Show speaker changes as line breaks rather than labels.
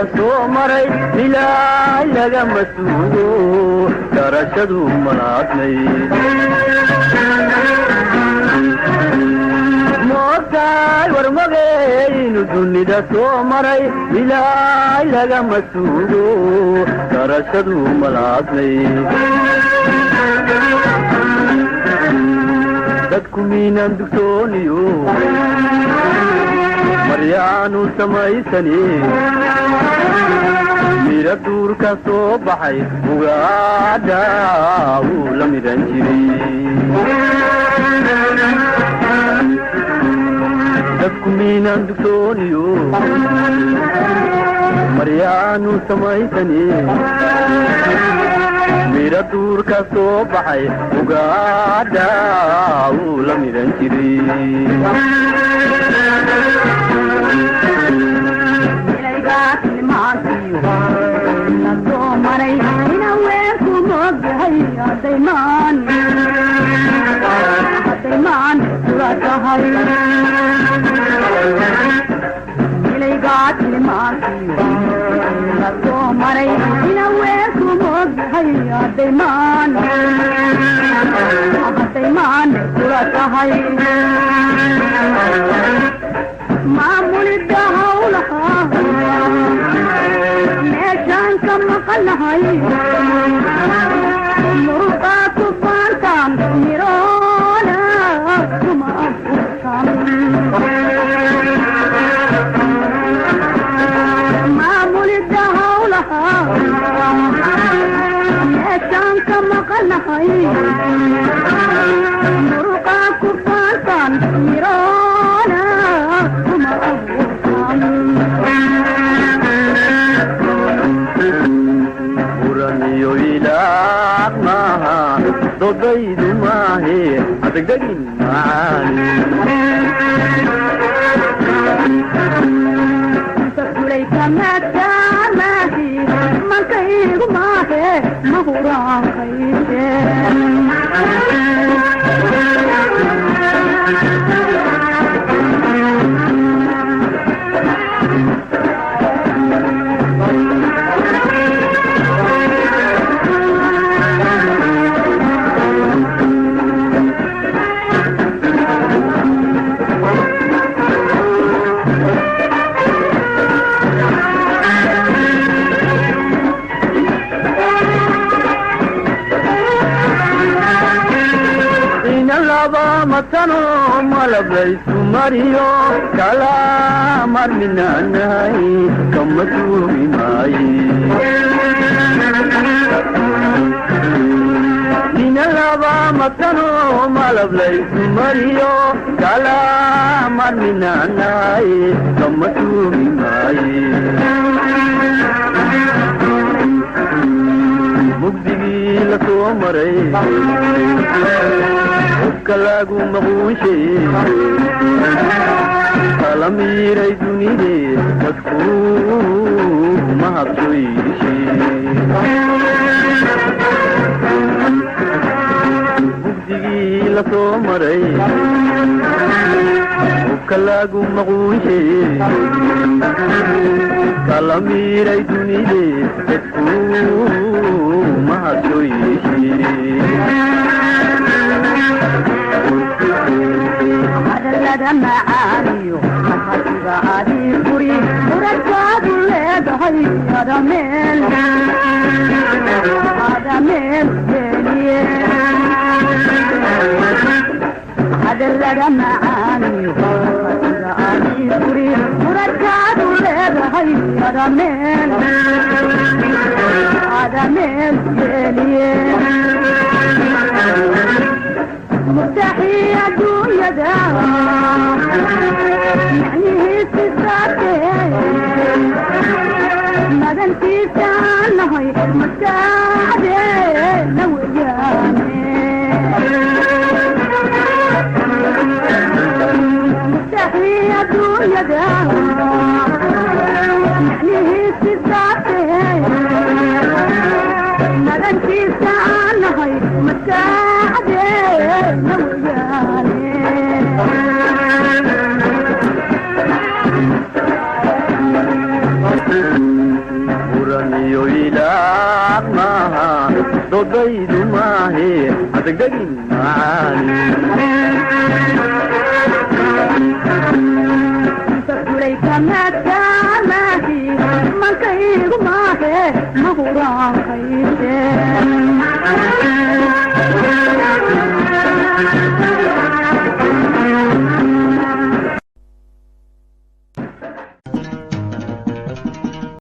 dunida soo maray ilaa lagama suugo garashadu malaadnay moogtaay warmagaynu dunida soo maray ilaa lagama suugo garashadu malaadnay dadku miinaan dugsooniyo maryaanu samaysani mira duurka soo baxay ugaadha wuu la midan jiray dadku miinaan dugsooniyo maryaanu samaysani mira duurka soo baxay ugaadha wuu la midan jiray
معمول الدهولها ميشان كما قلها مرقات فانتان ميرونا كما أفوكان معمول الدهولها ميشان كما قلها مرقات فانتان ميرونا
buraniyo ilaaq maaha dodaydu maahe adagdagin macaani
sakulayka maadaamaahi mankaygu maahe mahuraankayse
matano malablaysu mariyo kala marminaanahay kama tuugi maaye ina laba matano malablaysu mariyo kala marminaanahay kama tuugi maaye mugdigii la soo maray kalagu maquushe kala miiray dunide dadku mahabsoyishe mugdigii la soo maray kalagu maquushe kala miiray dunide dadku mahabsoyishe
هذا معاني وخطيب عادي كوري وركاد لدهي هذا ميل هذا لدى معاني وخطيب عادي كوري وركاد لدهي هذا ميل مستحيل الدنيا دار يعني هي تساتين ماذا انتي سانهي مستعدين لو جاني مستحيل الدنيا دار يعني هي تساتين ماذا انتي سانهي مستعدين لو جاني
murtidaydu maahe adagdagin macaani
kulay kamadamahi mankaygu maahe mahuraankayshe